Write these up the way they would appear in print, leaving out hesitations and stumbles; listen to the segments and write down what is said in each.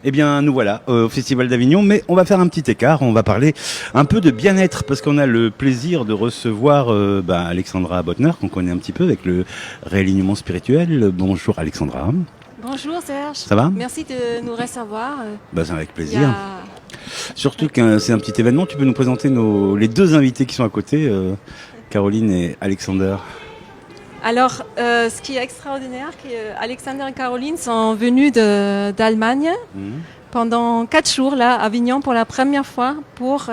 Eh bien, nous voilà au Festival d'Avignon, mais on va faire un petit écart, on va parler un peu de bien-être, parce qu'on a le plaisir de recevoir Alexandra Bottner, qu'on connaît un petit peu avec le réalignement spirituel. Bonjour Alexandra. Bonjour Serge. Ça va ? Merci de nous recevoir. C'est avec plaisir. Surtout que c'est un petit événement, tu peux nous présenter les deux invités qui sont à côté, Caroline et Alexander. Alors, ce qui est extraordinaire, c'est qu'Alexander et Caroline sont venus d'Allemagne pendant 4 jours là, à Avignon pour la première fois pour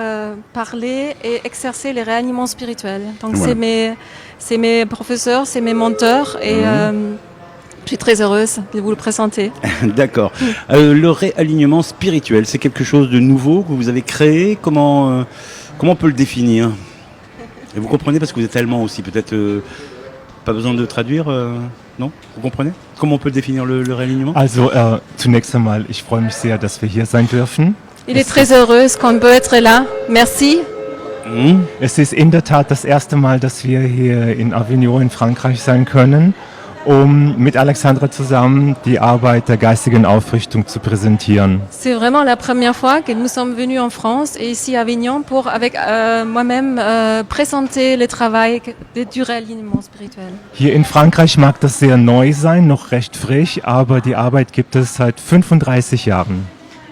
parler et exercer les réalignements spirituels. Donc voilà. c'est mes professeurs, c'est mes mentors et je suis très heureuse de vous le présenter. D'accord. Le réalignement spirituel, c'est quelque chose de nouveau que vous avez créé. Comment on peut le définir ? Et vous comprenez parce que vous êtes allemand aussi, peut-être pas besoin de traduire, non ? Vous comprenez ? Comment on peut définir le réalignement ? Also zunächst einmal, ich freue mich sehr, dass wir hier sein dürfen. Il est très heureuse qu'on peut être là. Merci. Es ist in der Tat das erste Mal, dass wir hier in Avignon in Frankreich sein können, um mit Alexandra zusammen die Arbeit der geistigen Aufrichtung zu präsentieren. C'est vraiment la première fois que nous sommes venus en France et ici à Avignon pour, avec moi-même, présenter le travail du réalignement spirituel. Hier in Frankreich mag das sehr neu sein, noch recht frisch, aber die Arbeit gibt es seit 35 Jahren.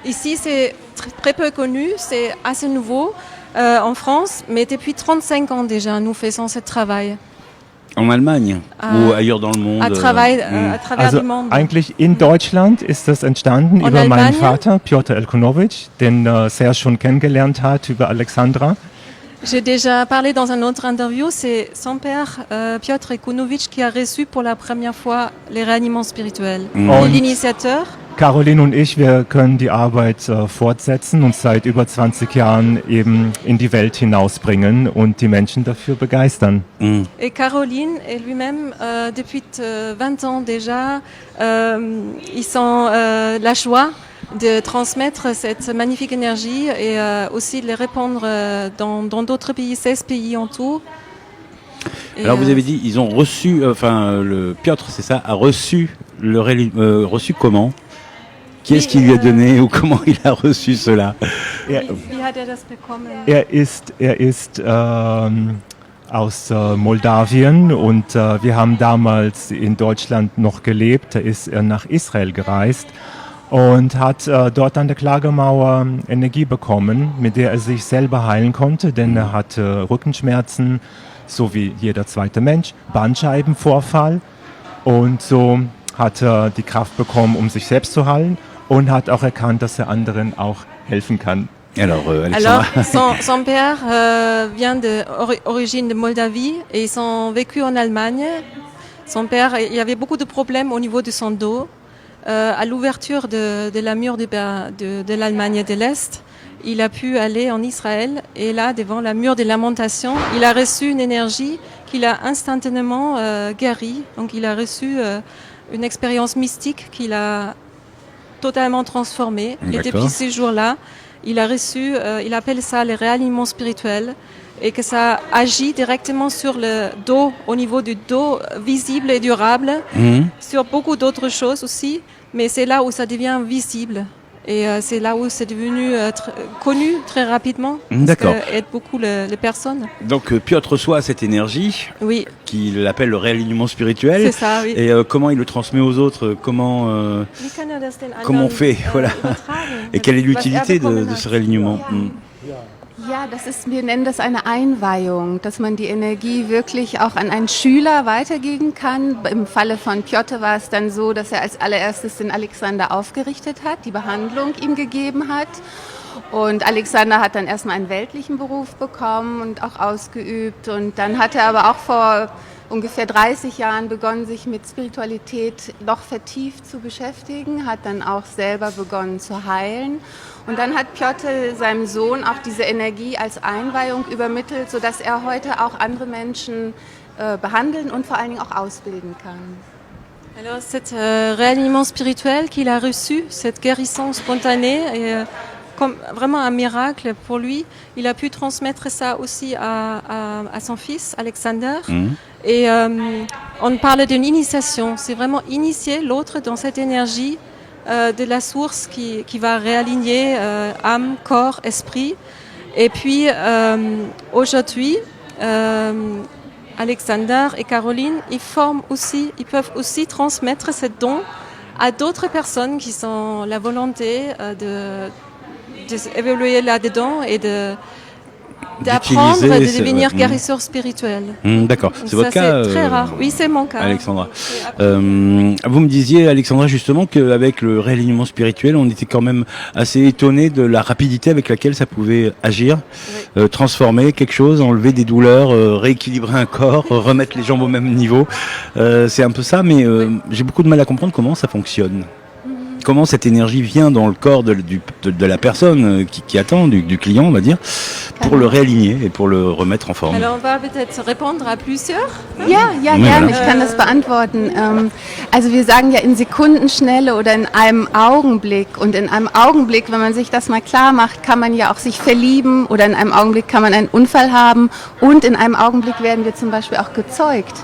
Ici, c'est très peu connu, c'est assez nouveau en France, mais depuis 35 ans déjà, nous faisons ce travail. En Allemagne ou ailleurs dans le monde? À travers also le monde. Eigentlich in Deutschland ist das entstanden über meinen Vater, Piotr Elkonowitsch, den Serge schon kennengelernt hat, über Alexandra. J'ai déjà parlé dans un autre interview, c'est son père, Piotr Elkonowitsch, qui a reçu pour la première fois les réanimants spirituels. Et l'initiateur. Caroline und ich, wir können die Arbeit fortsetzen und seit über 20 Jahren eben in die Welt hinausbringen und die Menschen dafür begeistern. Et Caroline et lui-même, depuis 20 ans déjà, ils sont la joie de transmettre cette magnifique énergie et aussi de les répandre dans d'autres pays, 16 pays en tout. Et alors vous avez dit, ils ont reçu, le Piotr, c'est ça, a reçu reçu comment ? Qui est-ce qui lui a donné ou comment il a reçu cela ? Wie hat das bekommen? Er ist aus Moldawien und wir haben damals in Deutschland noch gelebt. Da ist er nach Israel gereist und hat dort an der Klagemauer Energie bekommen, mit der er sich selber heilen konnte, denn er hatte Rückenschmerzen, so wie jeder zweite Mensch, Bandscheibenvorfall und so hat er die Kraft bekommen, um sich selbst zu heilen und hat auch erkannt, dass er anderen auch helfen kann. Alors, son père vient d'origine de Moldavie et ils ont vécu en Allemagne. Son père, il y avait beaucoup de problèmes au niveau de son dos. À l'ouverture de la mur de l'Allemagne de l'Est, il a pu aller en Israël et là, devant la mur des lamentations, il a reçu une énergie qu'il a instantanément guérie. Donc il a reçu une expérience mystique qu'il a totalement transformée. Et depuis ces jours-là, il a reçu, il appelle ça les réalignements spirituels, et que ça agit directement sur le dos, au niveau du dos visible et durable, sur beaucoup d'autres choses aussi, mais c'est là où ça devient visible. Et c'est là où c'est devenu connu très rapidement. D'accord. Parce que aide beaucoup les personnes. Donc Piotr reçoit cette énergie, oui, qu'il appelle le réalignement spirituel. C'est ça, oui. Et comment il le transmet aux autres ? Comment on fait voilà. Et quelle est l'utilité de ce réalignement ? Ja, wir nennen das eine Einweihung, dass man die Energie wirklich auch an einen Schüler weitergeben kann. Im Falle von Piotr war es dann so, dass er als allererstes den Alexander aufgerichtet hat, die Behandlung ihm gegeben hat. Und Alexander hat dann erstmal einen weltlichen Beruf bekommen und auch ausgeübt. Und dann hat er aber auch vor ungefähr 30 Jahren begonnen, sich mit Spiritualität noch vertieft zu beschäftigen, hat dann auch selber begonnen zu heilen. Und dann hat Piotr seinem Sohn auch diese Energie als Einweihung übermittelt, sodass er heute auch andere Menschen behandeln und vor allen Dingen auch ausbilden kann. Alors cet réalignement spirituel qu'il a reçu, cette guérison spontanée, est comme vraiment un miracle pour lui. Il a pu transmettre ça aussi à son fils, Alexander. Et on parle d'une initiation, c'est vraiment initier l'autre dans cette énergie de la source qui va réaligner âme, corps, esprit. Et puis aujourd'hui, Alexander et Caroline, ils peuvent aussi transmettre ce don à d'autres personnes qui ont la volonté d'évoluer là-dedans et d'apprendre, de devenir guérisseur spirituel. D'accord, Donc c'est votre cas, c'est très rare. Oui, c'est mon cas. Alexandra. Vous me disiez, Alexandra, justement, qu'avec le réalignement spirituel, on était quand même assez étonné de la rapidité avec laquelle ça pouvait agir, transformer quelque chose, enlever des douleurs, rééquilibrer un corps, remettre les jambes au même niveau. C'est un peu ça, mais j'ai beaucoup de mal à comprendre comment ça fonctionne. Comment cette énergie vient dans le corps de la personne qui attend, du client, on va dire, pour le réaligner et pour le remettre en forme. Alors on va peut-être répondre à plusieurs. Ja, gerne, ich kann das beantworten. Also wir sagen ja in Sekundenschnelle oder in einem Augenblick. Und in einem Augenblick, wenn man sich das mal klar macht, kann man ja auch sich verlieben oder in einem Augenblick kann man einen Unfall haben und in einem Augenblick werden wir zum Beispiel auch gezeugt.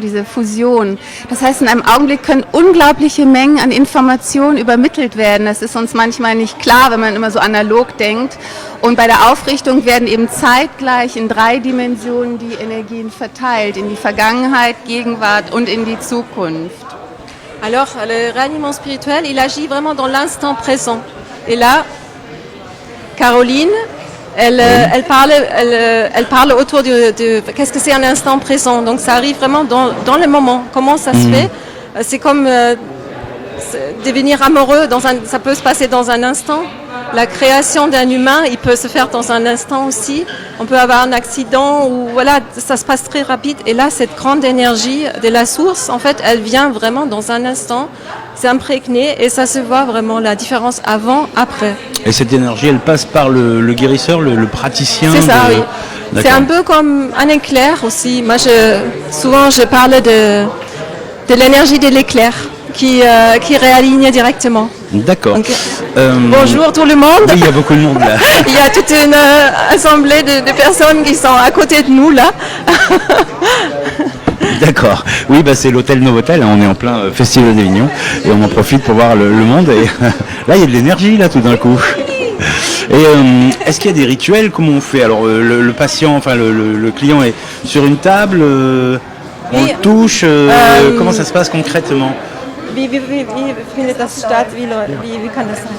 Diese Fusion. Das heißt, in einem Augenblick können unglaubliche Mengen an Informationen übermittelt werden. Das ist uns manchmal nicht klar, wenn man immer so analog denkt. Und bei der Aufrichtung werden eben zeitgleich in 3 Dimensionen die Energien verteilt, in die Vergangenheit, Gegenwart und in die Zukunft. Alors, le réalignement spirituel, il agit vraiment dans l'instant présent. Et là, Caroline, elle parle autour de qu'est-ce que c'est un instant présent. Donc, ça arrive vraiment dans le moment. Comment ça se fait? C'est comme devenir amoureux. Ça peut se passer dans un instant. La création d'un humain, il peut se faire dans un instant aussi. On peut avoir un accident ou voilà, ça se passe très rapide. Et là, cette grande énergie de la source, en fait, elle vient vraiment dans un instant, s'imprégner et ça se voit vraiment la différence avant, après. Et cette énergie, elle passe par le guérisseur, le praticien. C'est ça, oui. C'est un peu comme un éclair aussi. Moi, souvent, je parle de l'énergie de l'éclair qui réaligne directement. D'accord. Bonjour tout le monde. Oui, il y a beaucoup de monde là. Il y a toute une assemblée de personnes qui sont à côté de nous là. D'accord. Oui, c'est l'hôtel Novotel. On est en plein Festival d'Avignon et on en profite pour voir le monde. Et là, il y a de l'énergie là tout d'un coup. Et est-ce qu'il y a des rituels? Comment on fait? Alors le patient, enfin le client est sur une table, on le touche. Comment ça se passe concrètement? Wie findet das statt? Wie kann das sein?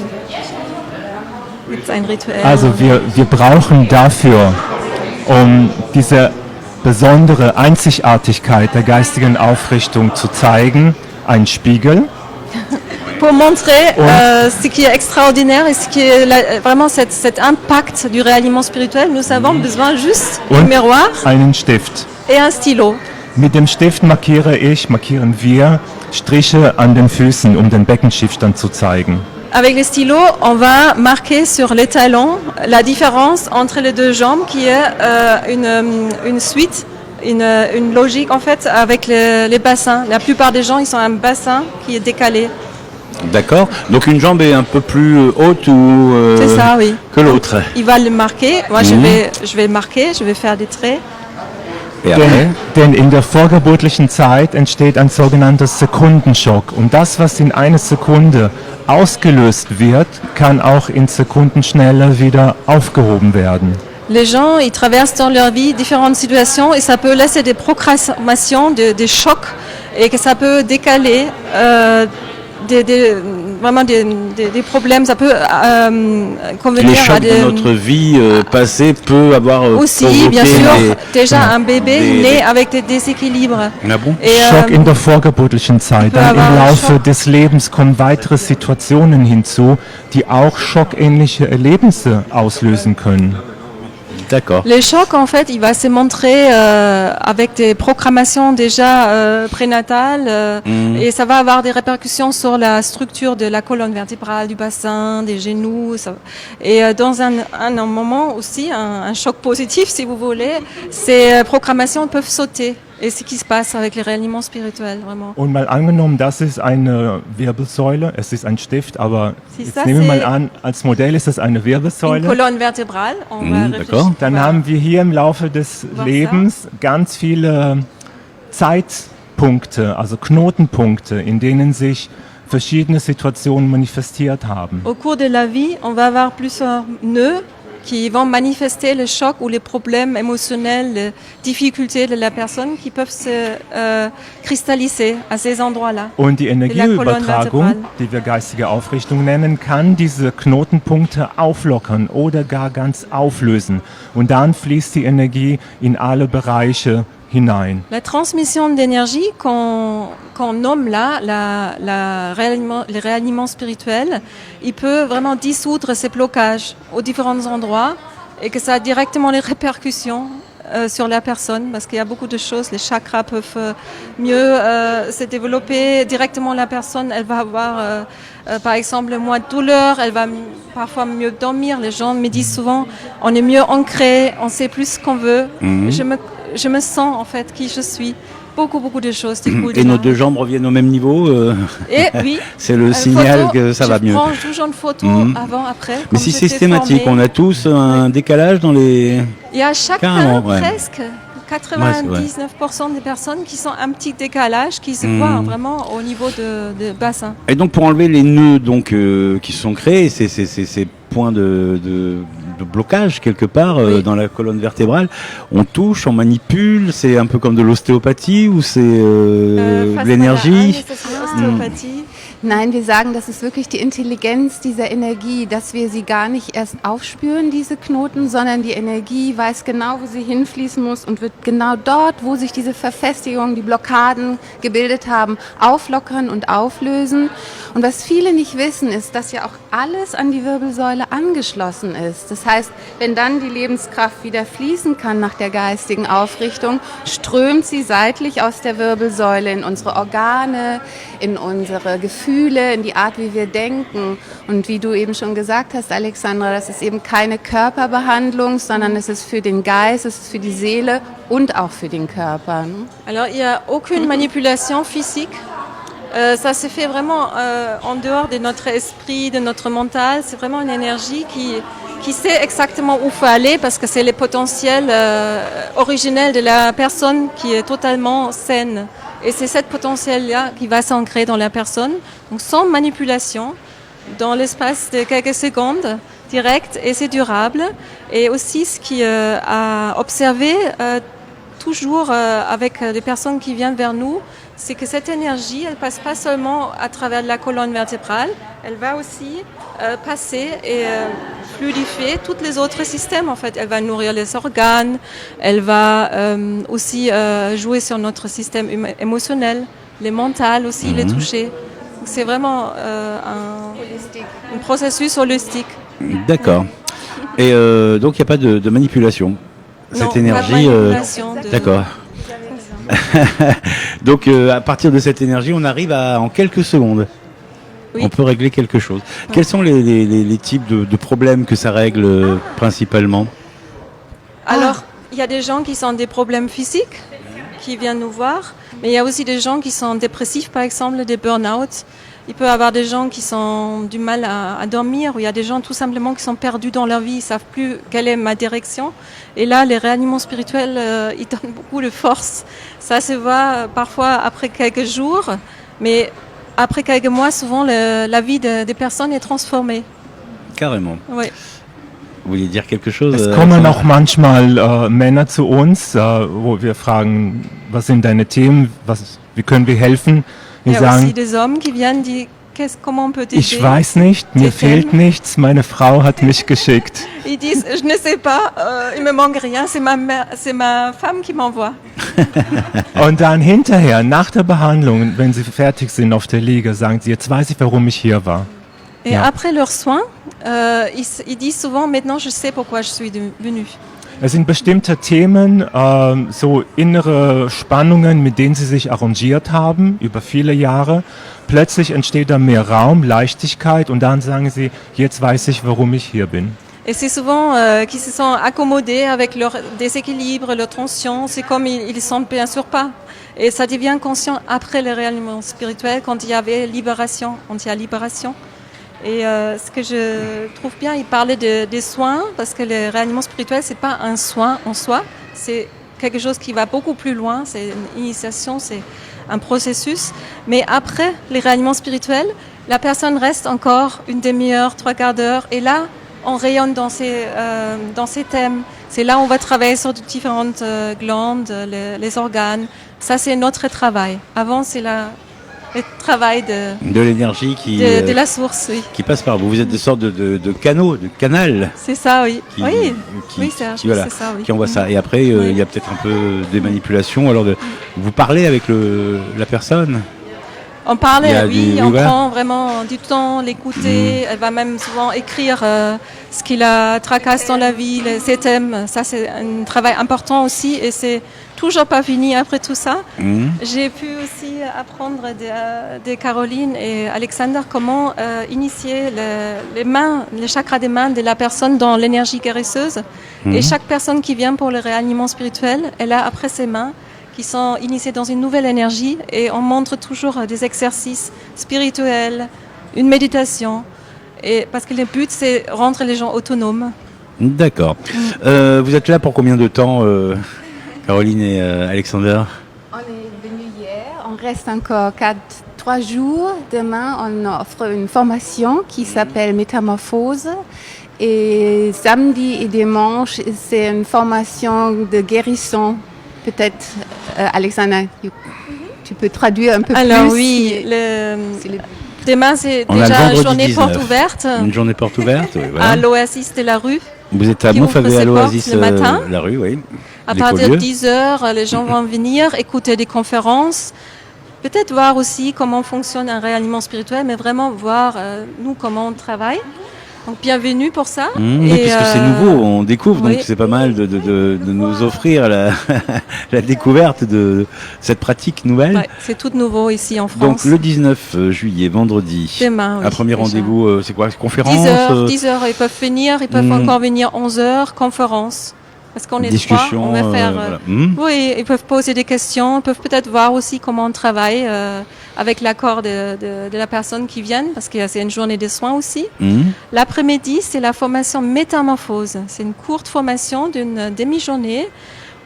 Gibt es ein Rituell? Also wir brauchen dafür, um diese besondere Einzigartigkeit der geistigen Aufrichtung zu zeigen, einen Spiegel. Pour montrer ce qui est extraordinaire et ce qui est vraiment cet impact du réalignement spirituel, nous avons besoin juste d'un miroir einen Stift. Et un stylo. Mit dem Stift markieren wir Striche an den Füßen, um den Beckenschiefstand zu zeigen. Avec le stylo, on va marquer sur les talons la différence entre les deux jambes qui est une suite, une logique en fait avec les bassins. La plupart des gens, ils ont un bassin qui est décalé. D'accord. Donc une jambe est un peu plus haute ou c'est ça, oui. Que l'autre. Il va le marquer. Moi, je vais marquer, je vais faire des traits. Denn in der vorgeburtlichen Zeit entsteht ein sogenannter Sekundenschock. Und das, was in einer Sekunde ausgelöst wird, kann auch in Sekundenschnelle wieder aufgehoben werden. Les gens, ils traversent dans leur vie différentes situations et ça peut laisser des procrastinations, des chocs et que ça peut décaler vraiment des problèmes. Ça peut convenir les chocs à des... de notre vie passée peut avoir aussi, bien sûr, déjà un bébé né avec des déséquilibres. Ah bon? Schock in der vorgeburtlichen Zeit. Dann im Laufe des Lebens kommen weitere Situationen hinzu, die auch schockähnliche Erlebnisse auslösen können. D'accord. Le choc, en fait, il va se montrer avec des programmations déjà prénatales et ça va avoir des répercussions sur la structure de la colonne vertébrale, du bassin, des genoux. Et dans un moment aussi, un choc positif, si vous voulez, ces programmations peuvent sauter. Et c'est ce qui se passe avec les réalignements spirituels, vraiment. Und mal angenommen, das ist eine Wirbelsäule, es ist ein Stift, aber jetzt nehmen wir mal an, als Modell ist es eine Wirbelsäule. Une colonne vertébrale, on va d'accord. Dann haben wir hier im Laufe des Lebens ganz viele Zeitpunkte, also Knotenpunkte, in denen sich verschiedene Situationen manifestiert haben. Au cours de la vie, on va avoir plusieurs nœuds qui vont manifester le choc ou les problèmes émotionnels, les difficultés de la personne qui peuvent se cristalliser à ces endroits-là. Und die colonne Energieübertragung, vertebrale. die wir geistige Aufrichtung nennen, kann diese Knotenpunkte auflockern oder gar ganz auflösen. Und dann fließt die Energie in alle Bereiche hinein. La transmission d'énergie qu'on nomme là, le réalignement spirituel, il peut vraiment dissoudre ces blocages aux différents endroits et que ça a directement les répercussions sur la personne parce qu'il y a beaucoup de choses, les chakras peuvent mieux se développer directement. La personne, elle va avoir par exemple moins de douleur, elle va parfois mieux dormir. Les gens me disent souvent on est mieux ancré, on sait plus ce qu'on veut. Je me sens en fait qui je suis. Beaucoup de choses. Et nos deux jambes reviennent au même niveau. Et oui. C'est le signal que ça va mieux. Je prends toujours une photo avant, après. Mais si c'est systématique, on a tous un décalage dans les... Il y a chacun Carrément, ouais. presque 99% des personnes qui sont un petit décalage, qui se voient vraiment au niveau de bassin. Et donc pour enlever les nœuds donc, qui se sont créés, ces points de blocage quelque part dans la colonne vertébrale, on touche, on manipule, c'est un peu comme de l'ostéopathie ou c'est de l'énergie. Nein, wir sagen, das ist wirklich die Intelligenz dieser Energie, dass wir sie gar nicht erst aufspüren, diese Knoten, sondern die Energie weiß genau, wo sie hinfließen muss und wird genau dort, wo sich diese Verfestigungen, die Blockaden gebildet haben, auflockern und auflösen. Und was viele nicht wissen, ist, dass ja auch alles an die Wirbelsäule angeschlossen ist. Das heißt, wenn dann die Lebenskraft wieder fließen kann nach der geistigen Aufrichtung, strömt sie seitlich aus der Wirbelsäule in unsere Organe, in unsere Gefühle, in die Art, wie wir denken. Und wie du eben schon gesagt hast, Alexandra, das ist eben keine Körperbehandlung, sondern es ist für den Geist, es ist für die Seele und auch für den Körper. Alors, il n'y a aucune manipulation physique. Ça se fait vraiment en dehors de notre esprit, de notre mental. C'est vraiment une énergie qui sait exactement où il faut aller parce que c'est le potentiel originel de la personne qui est totalement saine. Et c'est cette potentiel-là qui va s'ancrer dans la personne, donc sans manipulation, dans l'espace de quelques secondes, direct, et c'est durable. Et aussi, ce qui a observé toujours avec les personnes qui viennent vers nous, c'est que cette énergie, elle passe pas seulement à travers la colonne vertébrale, elle va aussi passer et fluidifier tous les autres systèmes. En fait, elle va nourrir les organes, elle va aussi jouer sur notre système émotionnel, les mental aussi, les toucher. Donc, c'est vraiment un processus holistique. D'accord. Et donc il n'y a pas de manipulation. Cette Non, énergie. pas de manipulation D'accord. Donc à partir de cette énergie, on arrive en quelques secondes. Oui. On peut régler quelque chose. Quels sont les types de problèmes que ça règle principalement? Alors, il y a des gens qui ont des problèmes physiques, qui viennent nous voir, mais il y a aussi des gens qui sont dépressifs, par exemple, des burn-out. Il peut y avoir des gens qui ont du mal à dormir, ou il y a des gens tout simplement qui sont perdus dans leur vie, ils ne savent plus quelle est ma direction. Et là, les réanimations spirituels, ils donnent beaucoup de force. Ça se voit parfois après quelques jours, mais après quelques mois, souvent, la vie des personnes est transformée. Carrément. Oui. Vous vouliez dire quelque chose? Es kommen auch manchmal Männer zu uns, wo wir fragen, was sind deine Themen, wie können wir helfen? Il Wir y a aussi sagen, des hommes qui viennent dire comment on peut t'aider. ich weiß nicht, mir fehlt nichts, meine Frau hat mich geschickt. Ils disent je ne sais pas, il me manque rien, c'est ma femme qui m'envoie. Und dann hinterher, nach der Behandlung, wenn sie fertig sind auf der Liege, sagen sie, jetzt weiß ich, warum ich hier war. Et Ja. après leurs soins, ils disent souvent maintenant je sais pourquoi je suis venue. Es sind bestimmte Themen, so innere Spannungen, mit denen sie sich arrangiert haben über viele Jahre. Plötzlich entsteht da mehr Raum, Leichtigkeit und dann sagen sie, jetzt weiß ich, warum ich hier bin. Et c'est souvent qu'ils se sont accommodés avec leur déséquilibre, leur tension. C'est comme ils ne sentent bien sûr pas. Et ça devient conscient après le réalignement spirituel, quand il y avait libération, quand il y a libération. Et ce que je trouve bien, il parlait des soins, parce que le réalignement spirituel, c'est pas un soin en soi, c'est quelque chose qui va beaucoup plus loin, c'est une initiation, c'est un processus. Mais après les réalignements spirituels, la personne reste encore une demi-heure, 3/4 d'heure, et là, on rayonne dans ces thèmes. C'est là où on va travailler sur différentes glandes, les organes. Ça, c'est notre travail. Avant, c'est le travail de l'énergie de la source, oui. qui passe par vous. Vous êtes des sortes de canaux, de canal. C'est ça, oui. Oui, Serge, voilà, c'est ça, oui. qui envoie ça. Et après, il y a peut-être un peu des manipulations. Alors, vous parlez avec la personne. On parle, oui, on voilà. prend vraiment du temps, l'écouter. Elle va même souvent écrire ce qui la tracasse dans la vie, ses thèmes. Ça, c'est un travail important aussi, et c'est toujours pas fini après tout ça. J'ai pu aussi apprendre de Caroline et Alexander comment initier les chakras des mains de la personne dans l'énergie guérisseuse. Et chaque personne qui vient pour le réalignement spirituel, elle a après ses mains qui sont initiés dans une nouvelle énergie, et on montre toujours des exercices spirituels, une méditation, et parce que le but c'est rendre les gens autonomes. D'accord. Vous êtes là pour combien de temps, Caroline et Alexander? On est venu hier, on reste encore 3 jours. Demain, on offre une formation qui s'appelle Métamorphose. Et samedi et dimanche, c'est une formation de guérison. Peut-être, Alexandra, tu peux traduire un peu plus. Alors oui, demain c'est déjà une journée 19. porte ouverte. Une journée porte ouverte, oui, voilà. À l'Oasis de la rue. Vous êtes à qui ouvre Montfavet, à ses l'Oasis portes le matin. la rue, oui. À partir de 10h, les gens vont venir écouter des conférences. Peut-être voir aussi comment fonctionne un réalignement spirituel, mais vraiment voir nous comment on travaille. Donc bienvenue pour ça. Oui, puisque c'est nouveau, on découvre, donc c'est pas mal de nous offrir la découverte de cette pratique nouvelle. Ouais, c'est tout nouveau ici en France. Donc le 19 juillet, vendredi, demain, oui, un premier déjà. rendez-vous, c'est quoi, conférence 10h, ils peuvent venir, ils peuvent encore venir 11h, conférence. Parce qu'on est discussion, 3, on va faire... voilà. Oui, ils peuvent poser des questions, ils peuvent peut-être voir aussi comment on travaille avec l'accord de la personne qui vient, parce que c'est une journée de soins aussi. L'après-midi, c'est la formation Métamorphose. C'est une courte formation d'une demi-journée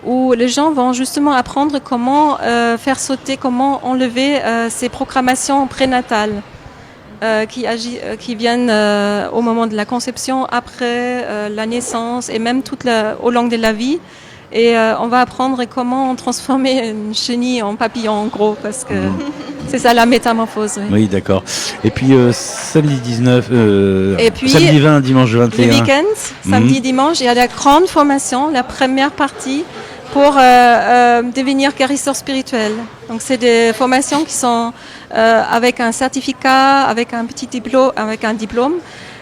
où les gens vont justement apprendre comment faire sauter, comment enlever ces programmations prénatales. Qui viennent au moment de la conception, après la naissance et même au long de la vie. Et on va apprendre comment transformer une chenille en papillon, en gros, parce que c'est ça la métamorphose. Oui, d'accord. Et puis samedi 19, et puis, samedi 20, dimanche 21. Les week-ends, samedi, dimanche, il y a la grande formation, la première partie pour devenir guérisseur spirituel. Donc c'est des formations qui sont avec un certificat, avec un petit diplôme,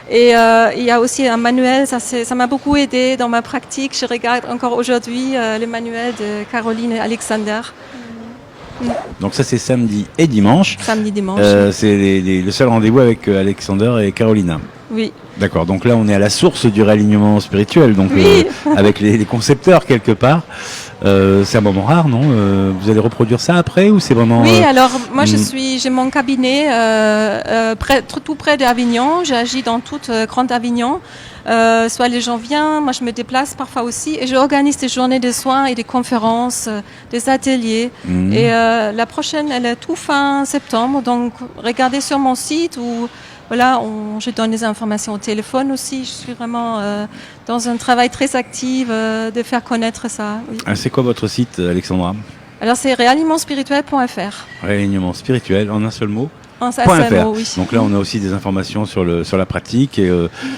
Et il y a aussi un manuel, ça m'a beaucoup aidé dans ma pratique. Je regarde encore aujourd'hui le manuel de Caroline et Alexander. Donc ça c'est samedi et dimanche. Samedi, dimanche. C'est le seul rendez-vous avec Alexander et Carolina. Oui. D'accord, donc là on est à la source du réalignement spirituel, donc oui. Avec les concepteurs quelque part. C'est un moment rare, non vous allez reproduire ça après ou c'est vraiment... Oui, alors moi j'ai mon cabinet tout près d'Avignon, j'agis dans toute Grande Avignon. Soit les gens viennent, moi je me déplace parfois aussi et j'organise des journées de soins et des conférences, des ateliers. Et la prochaine, elle est tout fin septembre, donc regardez sur mon site où voilà, je donne des informations au téléphone aussi. Je suis vraiment dans un travail très actif de faire connaître ça. Oui. C'est quoi votre site, Alexandra? Alors c'est réalimentsspirituel.fr. Réalignement spirituel, en un seul mot? .fr. Oui. Donc là, on a aussi des informations sur la pratique et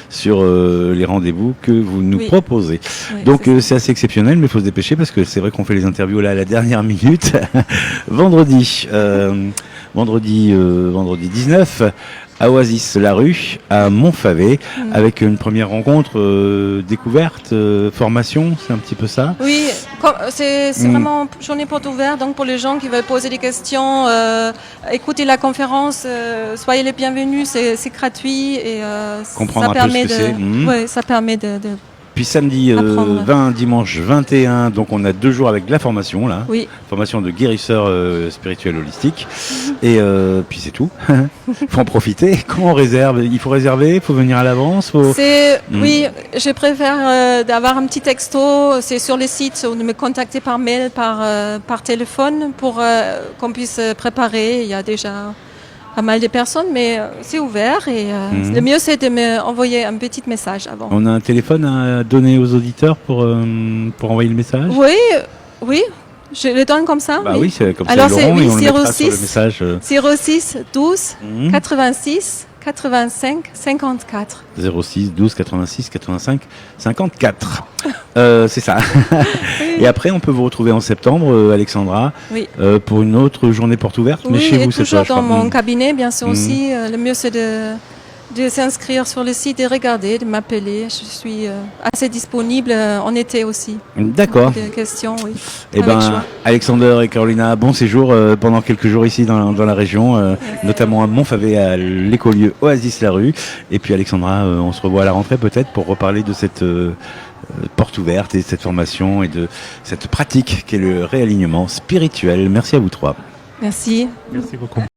sur les rendez-vous que vous nous proposez. Oui, donc c'est assez exceptionnel, mais il faut se dépêcher parce que c'est vrai qu'on fait les interviews là à la dernière minute. vendredi 19 à Oasis la rue, à Montfavet, avec une première rencontre, découverte, formation, c'est un petit peu ça? Oui, c'est vraiment journée porte ouverte, donc pour les gens qui veulent poser des questions, écouter la conférence, soyez les bienvenus, c'est gratuit et comprendre ça permet un peu ce que c'est. Ouais, ça permet de Puis samedi Apprendre. 20, dimanche 21, donc on a 2 jours avec la formation là. Oui. Formation de guérisseur spirituel holistique. Et puis c'est tout. Faut en profiter. Comment on réserve? Il faut réserver, il faut venir à l'avance. Oui, je préfère d'avoir un petit texto. C'est sur le site ou de me contacter par mail, par téléphone pour qu'on puisse préparer. Il y a déjà pas mal de personnes, mais c'est ouvert et le mieux c'est de me envoyer un petit message avant. On a un téléphone à donner aux auditeurs pour envoyer le message? Oui, je le donne comme ça. Bah oui, c'est comme Alors, ça, c'est Laurent, et on le mettra 06, sur le message. 06 12 86 85 54. 06 12 86 85 54. C'est ça. Et après, on peut vous retrouver en septembre, Alexandra, Oui. pour une autre journée porte ouverte. Mais Oui, chez et vous, cette toujours fois, je dans crois. mon cabinet, bien sûr aussi. Le mieux c'est de s'inscrire sur le site, de regarder, de m'appeler. Je suis assez disponible en été aussi. D'accord. Des questions, oui. Eh Avec ben, joie. Alexander et Carolina, bon séjour pendant quelques jours ici dans la région, notamment à Montfavet, à l'écolieu Oasis La Rue. Et puis Alexandra, on se revoit à la rentrée peut-être pour reparler de cette porte ouverte et de cette formation et de cette pratique qu'est le réalignement spirituel. Merci à vous trois. Merci. Merci beaucoup.